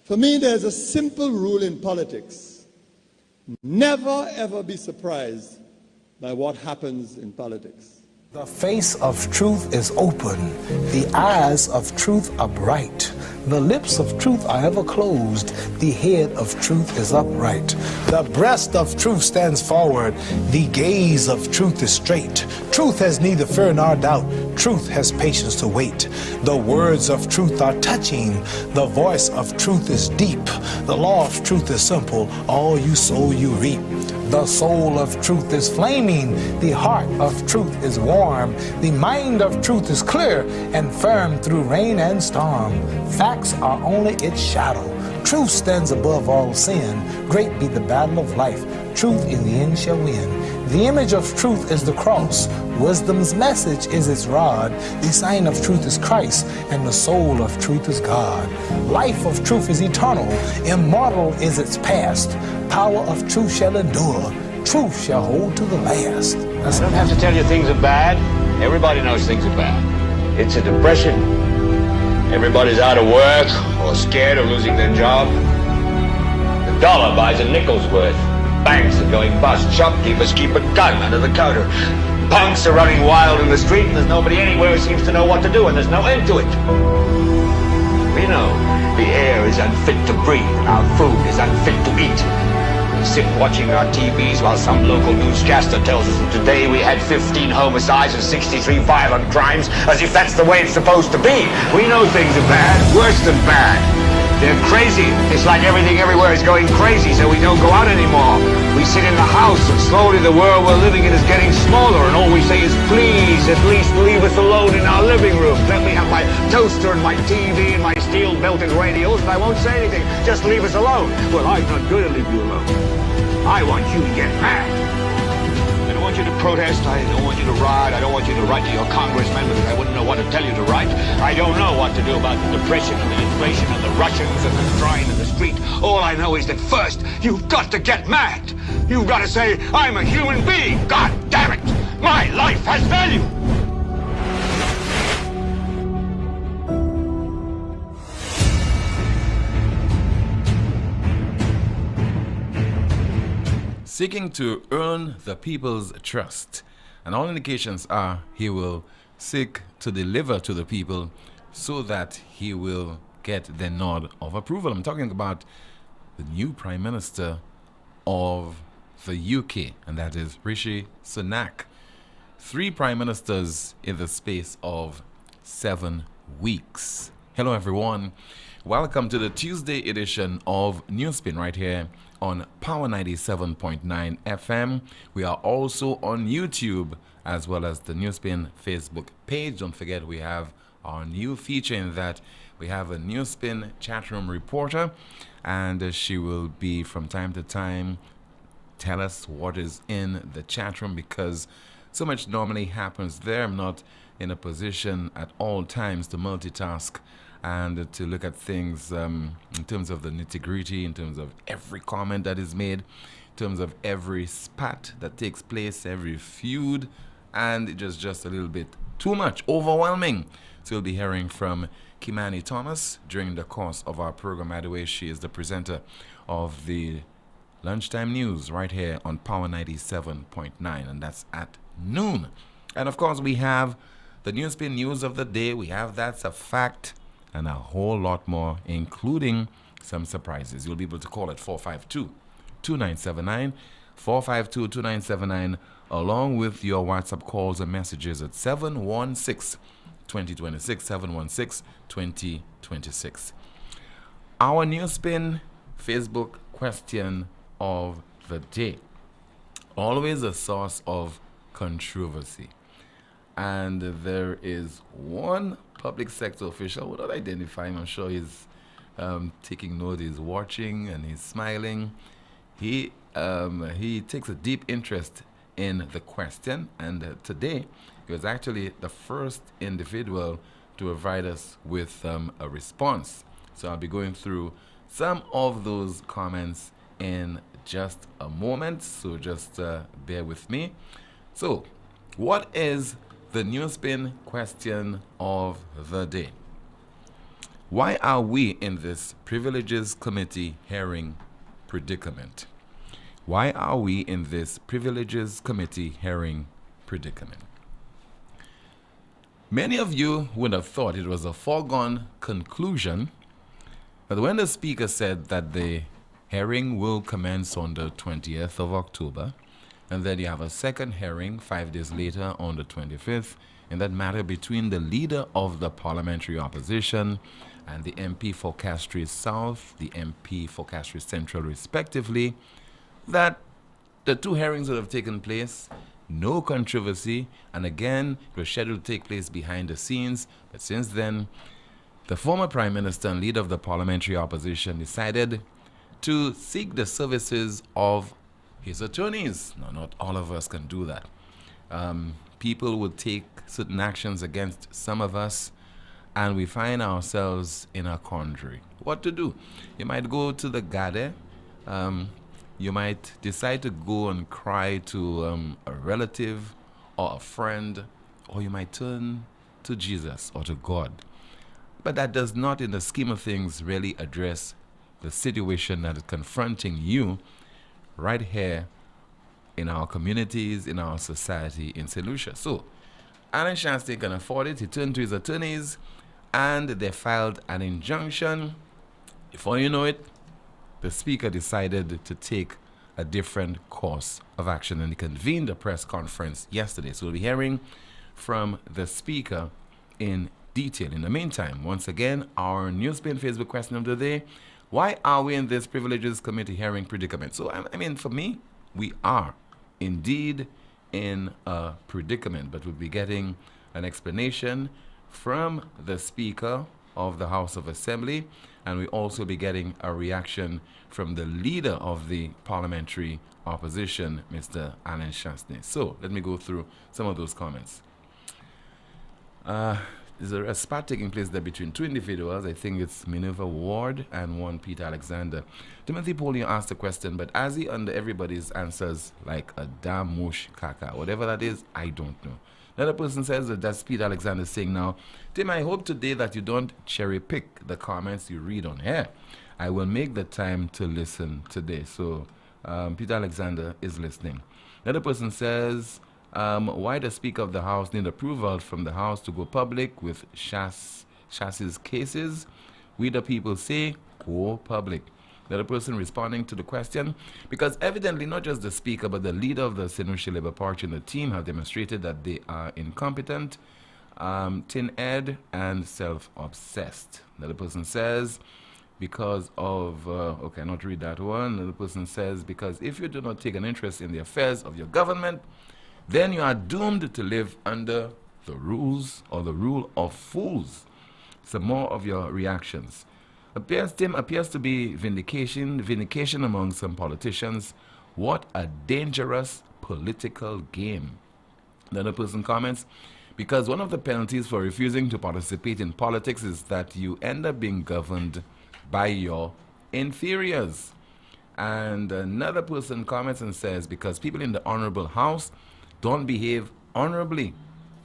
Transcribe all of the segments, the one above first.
For me, there's a simple rule in politics. Never, ever be surprised by what happens in politics. The face of truth is open. The eyes of truth are bright. The lips of truth are ever closed. The head of truth is upright. The breast of truth stands forward. The gaze of truth is straight. Truth has neither fear nor doubt. Truth has patience to wait. The words of truth are touching. The voice of truth is deep. The law of truth is simple. All you sow, you reap. The soul of truth is flaming. The heart of truth is warm. The mind of truth is clear and firm through rain and storm. Facts are only its shadow. Truth stands above all sin. Great be the battle of life. Truth in the end shall win. The image of truth is the cross. Wisdom's message is its rod. The sign of truth is Christ, and the soul of truth is God. Life of truth is eternal. Immortal is its past. Power of truth shall endure. Truth shall hold to the last. I don't have to tell you things are bad. Everybody knows things are bad. It's a depression. Everybody's out of work or scared of losing their job. The dollar buys a nickel's worth. Banks are going bust. Shopkeepers keep a gun under the counter. Punks are running wild in the street, and there's nobody anywhere who seems to know what to do, and there's no end to it. We know the air is unfit to breathe, and our food is unfit to eat. We sit watching our TVs while some local newscaster tells us that today we had 15 homicides and 63 violent crimes, as if that's the way it's supposed to be. We know things are bad, worse than bad. They're crazy. It's like everything everywhere is going crazy, so we don't go out anymore. We sit in the house, and slowly the world we're living in is getting smaller, and all we say is, please, at least leave us alone in our living room. Let me have my toaster and my TV and my steel-belted radios, and I won't say anything. Just leave us alone. Well, I'm not going to leave you alone. I want you to get mad. I don't want you to protest. I don't want you to riot. I don't want you to write to your congressman because I wouldn't know what to tell you to write. I don't know what to do about the depression and the inflation and the Russians and the crying in the street. All I know is that first, you've got to get mad. You've got to say, I'm a human being. God damn it. My life has value. Seeking to earn the people's trust, and all indications are he will seek to deliver to the people so that he will get the nod of approval. I'm talking about the new Prime Minister of the UK, and that is Rishi Sunak. 3 Prime Ministers in the space of 7 weeks. Hello everyone, welcome to the Tuesday edition of NewsSpin right here on Power 97.9 FM. We are also on YouTube as well as the NewsSpin Facebook page. Don't forget we have our new feature in that we have a NewsSpin chatroom reporter, and she will be from time to time tell us what is in the chatroom because so much normally happens there. I'm not in a position at all times to multitask and to look at things in terms of the nitty-gritty, in terms of every comment that is made, in terms of every spat that takes place, every feud, and it just a little bit too much, overwhelming. So you'll be hearing from Kimani Thomas during the course of our program. By the way, she is the presenter of the Lunchtime News right here on Power 97.9, and that's at noon. And of course, we have the NewsSpin News of the Day. We have That's a Fact, and a whole lot more, including some surprises. You'll be able to call at 452-2979, 452-2979, along with your WhatsApp calls and messages at 716-2026, 716-2026. Our NewsSpin Facebook question of the day. Always a source of controversy. And there is one public sector official, without identifying, I'm sure he's taking note, he's watching and he's smiling. He takes a deep interest in the question, and today he was actually the first individual to provide us with a response. So I'll be going through some of those comments in just a moment, so just bear with me. So, what is the NewsSpin question of the day? Why are we in this Privileges Committee hearing predicament? Why are we in this Privileges Committee hearing predicament? Many of you would have thought it was a foregone conclusion that when the Speaker said that the hearing will commence on the 20th of October, and then you have a second hearing 5 days later on the 25th, in that matter between the leader of the parliamentary opposition and the MP for Castries South, the MP for Castries Central respectively, that the two hearings would have taken place, no controversy, and again, it was scheduled to take place behind the scenes. But since then, the former Prime Minister and leader of the parliamentary opposition decided to seek the services of his attorneys. Now, not all of us can do that. People will take certain actions against some of us, and we find ourselves in a quandary. What to do? You might go to the Gade. You might decide to go and cry to a relative or a friend, or you might turn to Jesus or to God. But that does not, in the scheme of things, really address the situation that is confronting you right here in our communities, in our society in St. Lucia. So, Alan Shanstey can afford it. He turned to his attorneys, and they filed an injunction. Before you know it, the Speaker decided to take a different course of action, and he convened a press conference yesterday. So we'll be hearing from the Speaker in detail. In the meantime, once again, our NewsSpin Facebook question of the day: why are we in this Privileges Committee hearing predicament? So, I mean, for me, we are indeed in a predicament, but we'll be getting an explanation from the Speaker of the House of Assembly, and we also be getting a reaction from the leader of the parliamentary opposition, Mr. Alan Shanstey. So let me go through some of those comments. There's a spat taking place there between two individuals. I think it's Minerva Ward and one Peter Alexander. Timothy Poleon asked a question, but as he under everybody's answers like a damn mush kaka, whatever that is, I don't know. Another person says that that's Peter Alexander saying, now, Tim, I hope today that you don't cherry pick the comments you read on here. I will make the time to listen today. So Peter Alexander is listening. Another person says, why the Speaker of the House need approval from the House to go public with chassis cases? We the people say, go public. Another person responding to the question, because evidently not just the Speaker but the leader of the St. Lucia Labour Party and the team have demonstrated that they are incompetent, tin-head, and self-obsessed. Another person says, because of, okay, not read that one. Another person says, because if you do not take an interest in the affairs of your government, then you are doomed to live under the rules or the rule of fools. Some more of your reactions. Tim, appears to be vindication among some politicians. What a dangerous political game. Another person comments, because one of the penalties for refusing to participate in politics is that you end up being governed by your inferiors. And another person comments and says, because people in the Honorable House don't behave honorably,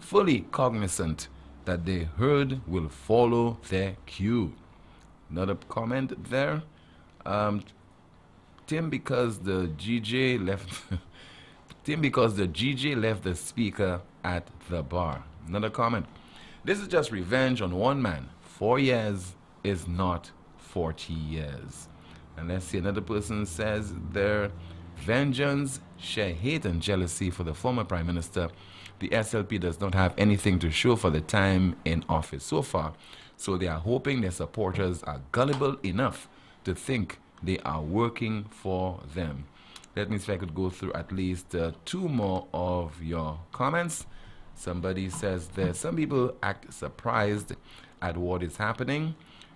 fully cognizant that the herd will follow their cue. Another comment there. Tim, because the GJ left Tim, because the GJ left the Speaker at the bar. Another comment. This is just revenge on one man. 4 years is not 40 years. And let's see, another person says there, vengeance, share hate and jealousy for the former Prime Minister. The SLP does not have anything to show for the time in office so far, so they are hoping their supporters are gullible enough to think they are working for them. Let me see if I could go through at least two more of your comments. Somebody says that some people act surprised at what is happening.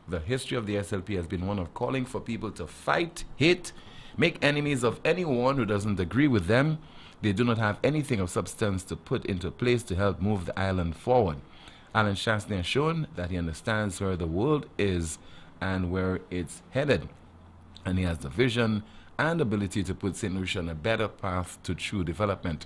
The history of the SLP has been one of calling for people to fight, hate, make enemies of anyone who doesn't agree with them. They do not have anything of substance to put into place to help move the island forward. Alan Shanstey has shown that he understands where the world is and where it's headed. And he has the vision and ability to put St. Lucia on a better path to true development.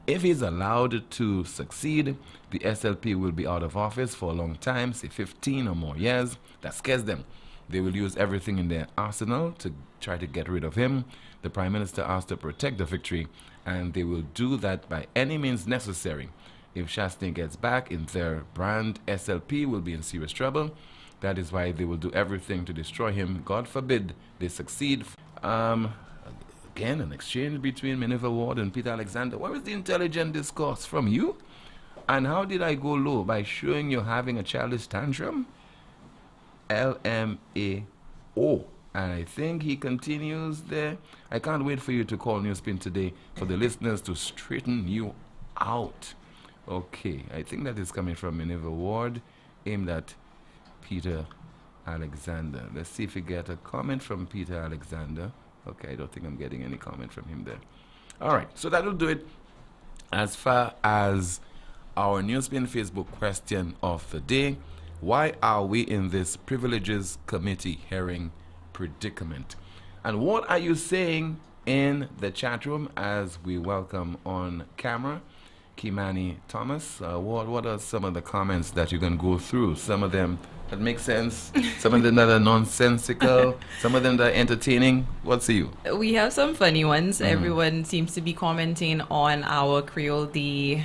If he's allowed to succeed, the SLP will be out of office for a long time, say 15 or more years. That scares them. They will use everything in their arsenal to try to get rid of him. The Prime Minister asked to protect the victory, and they will do that by any means necessary. If Chastain gets back in their brand, SLP will be in serious trouble. That is why they will do everything to destroy him. God forbid they succeed. Again, an exchange between Minerva Ward and Peter Alexander. Where is the intelligent discourse from you? And how did I go low? By showing you having a childish tantrum? LMAO. And I think he continues there. I can't wait for you to call NewsSpin today for the listeners to straighten you out. Okay, I think that is coming from Minerva Ward, aimed at Peter Alexander. Let's see if we get a comment from Peter Alexander. Okay, I don't think I'm getting any comment from him there. All right, so that will do it as far as our NewsSpin Facebook question of the day. Why are we in this Privileges Committee hearing predicament? And what are you saying in the chat room as we welcome on camera Kimani Thomas? What are some of the comments that you can go through? Some of them that make sense, some of them that are nonsensical, some of them that are entertaining. What say you? We have some funny ones. Everyone seems to be commenting on our Creole D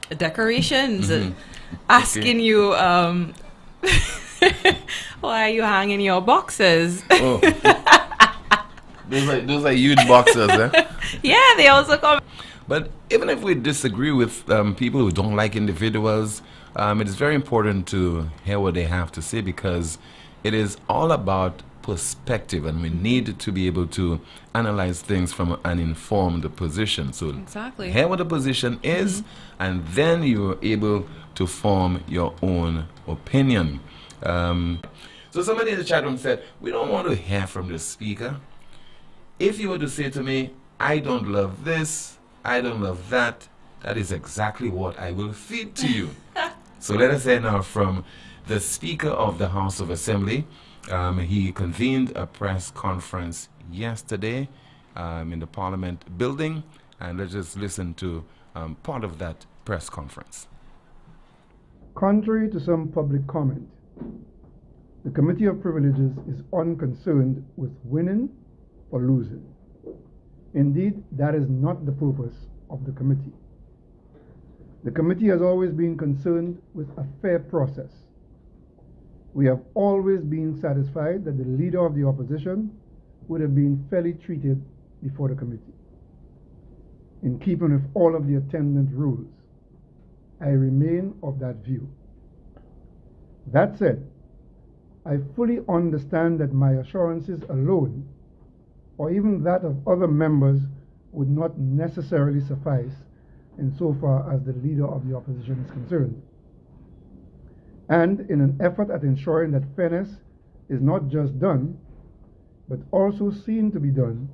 decorations, asking you why are you hanging your boxes? Oh. those are huge boxes, eh? Yeah, they also come. But even if we disagree with people who don't like individuals, it is very important to hear what they have to say, because it is all about perspective, and we need to be able to analyze things from an informed position. So exactly, hear what the position is, and then you're able to form your own opinion. So somebody in the chat room said, we don't want to hear from the speaker. If you were to say to me, I don't love this, I don't love that, that is exactly what I will feed to you. So let us hear now from the Speaker of the House of Assembly. He convened a press conference yesterday in the Parliament building, and let's just listen to part of that press conference. Contrary to some public comment, the Committee of Privileges is unconcerned with winning or losing. Indeed, that is not the purpose of the committee. The committee has always been concerned with a fair process. We have always been satisfied that the leader of the opposition would have been fairly treated before the committee. In keeping with all of the attendant rules, I remain of that view. That said, I fully understand that my assurances alone, or even that of other members, would not necessarily suffice insofar as the leader of the opposition is concerned. And in an effort at ensuring that fairness is not just done, but also seen to be done,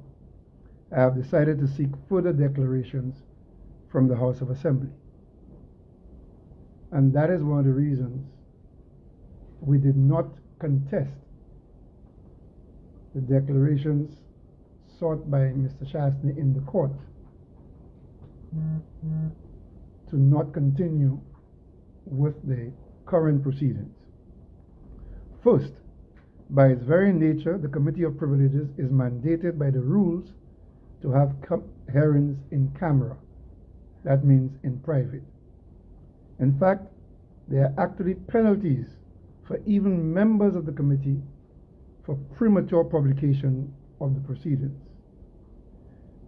I have decided to seek further declarations from the House of Assembly. And that is one of the reasons we did not contest the declarations sought by Mr. Chastain in the court to not continue with the current proceedings. First, by its very nature, the Committee of Privileges is mandated by the rules to have hearings in camera. That means in private. In fact, there are actually penalties for even members of the committee for premature publication of the proceedings.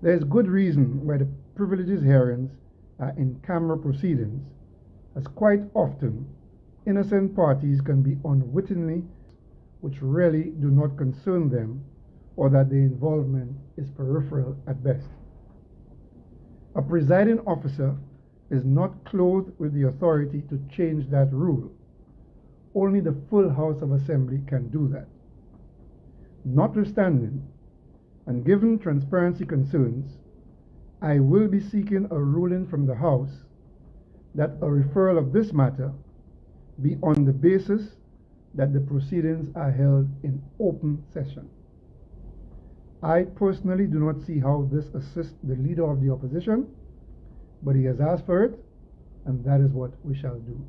There is good reason why the Privileges hearings are in camera proceedings, as quite often innocent parties can be unwittingly which really do not concern them, or that their involvement is peripheral at best. A presiding officer is not clothed with the authority to change that rule. Only the full House of Assembly can do that. Notwithstanding, and given transparency concerns, I will be seeking a ruling from the House that a referral of this matter be on the basis that the proceedings are held in open session. I personally do not see how this assists the leader of the opposition But he has asked for it, and that is what we shall do.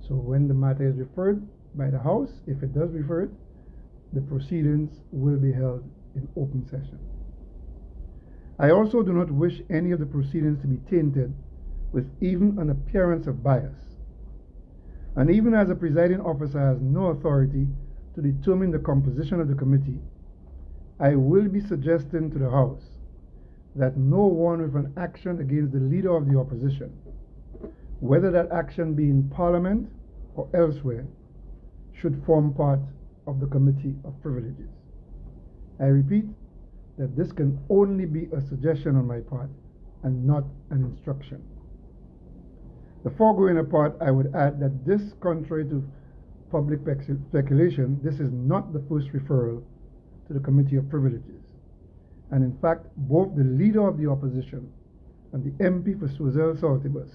So when the matter is referred by the House, if it does refer it, the proceedings will be held in open session. I also do not wish any of the proceedings to be tainted with even an appearance of bias. And even as a presiding officer has no authority to determine the composition of the committee, I will be suggesting to the House that no one with an action against the leader of the opposition, whether that action be in Parliament or elsewhere, should form part of the Committee of Privileges. I repeat that this can only be a suggestion on my part and not an instruction. The foregoing apart, I would add that this, contrary to public speculation, this is not the first referral to the Committee of Privileges. And in fact, both the leader of the opposition and the MP for Suzel Saltibus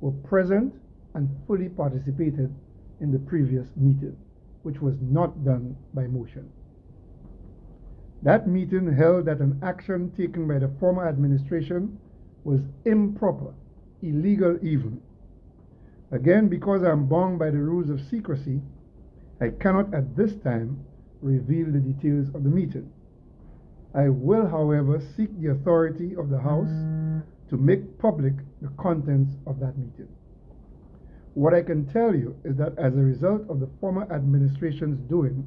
were present and fully participated in the previous meeting, which was not done by motion. That meeting held that an action taken by the former administration was improper, illegal even. Again, because I am bound by the rules of secrecy, I cannot at this time reveal the details of the meeting. I will, however, seek the authority of the House to make public the contents of that meeting. What I can tell you is that as a result of the former administration's doing,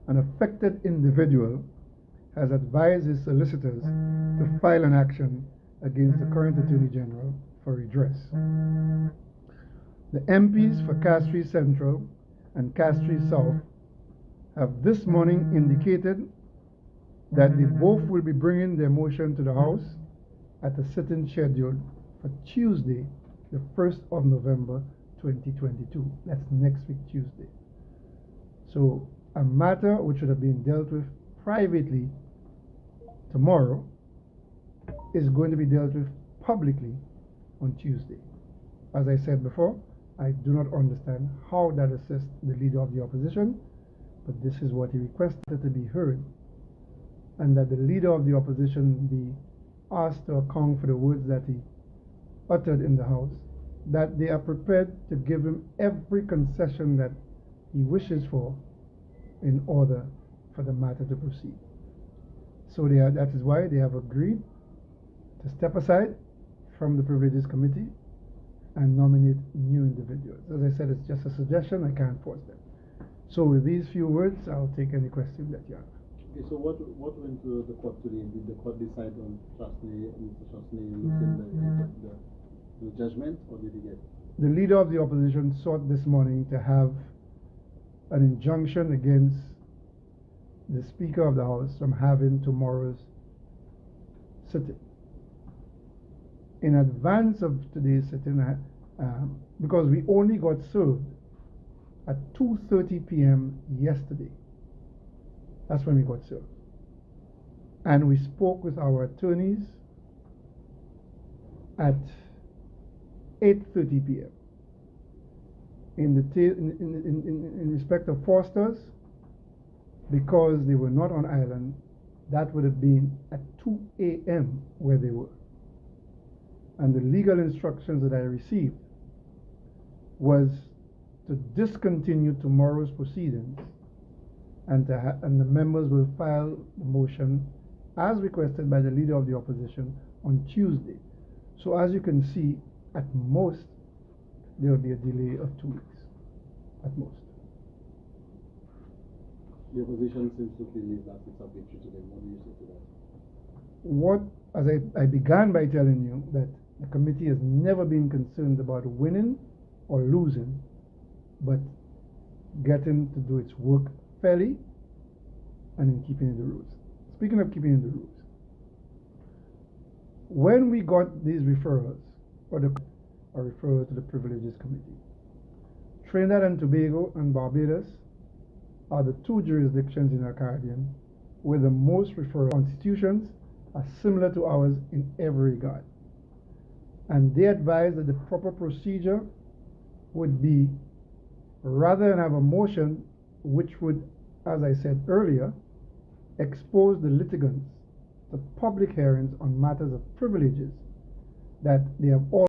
an affected individual has advised his solicitors to file an action against the current Attorney General for redress. The MPs for Castries Central and Castries South have this morning indicated that they both will be bringing their motion to the House at a sitting scheduled for Tuesday, the 1st of November 2022. That's next week, Tuesday. So a matter which should have been dealt with privately tomorrow is going to be dealt with publicly on Tuesday. As I said before, I do not understand how that assists the leader of the opposition, but this is what he requested to be heard, and that the leader of the opposition be asked to account for the words that he uttered in the House, that they are prepared to give him every concession that he wishes for in order for the matter to proceed. So that is why they have agreed to step aside from the Privileges Committee and nominate new individuals. As I said, it's just a suggestion, I can't force them. So with these few words, I'll take any questions that you have. Okay, so what went to the court today? Did the court decide on Mr. Chasney losing the judgment, or did he get? The leader of the opposition sought this morning to have an injunction against the Speaker of the House from having tomorrow's sitting. In advance of today's sitting, because we only got served at 2:30 p.m. yesterday. That's when we got served. And we spoke with our attorneys at 8:30 p.m. In respect of Foster's, because they were not on island, that would have been at 2 a.m. where they were. And the legal instructions that I received was to discontinue tomorrow's proceedings, and the members will file the motion as requested by the leader of the opposition on Tuesday. So as you can see, at most there will be a delay of 2 weeks, at most. The opposition seems to believe that it's a victory to them. What do you say to that? What, as I began by telling you, that the committee has never been concerned about winning or losing, but getting to do its work fairly and in keeping the rules. Speaking of keeping the rules, when we got these referrals, or a referral to the Privileges Committee, Trinidad and Tobago and Barbados are the two jurisdictions in the Caribbean where the most referral constitutions are similar to ours in every regard. And they advise that the proper procedure would be, rather than have a motion which would, as I said earlier, expose the litigants to public hearings on matters of privileges, that they have all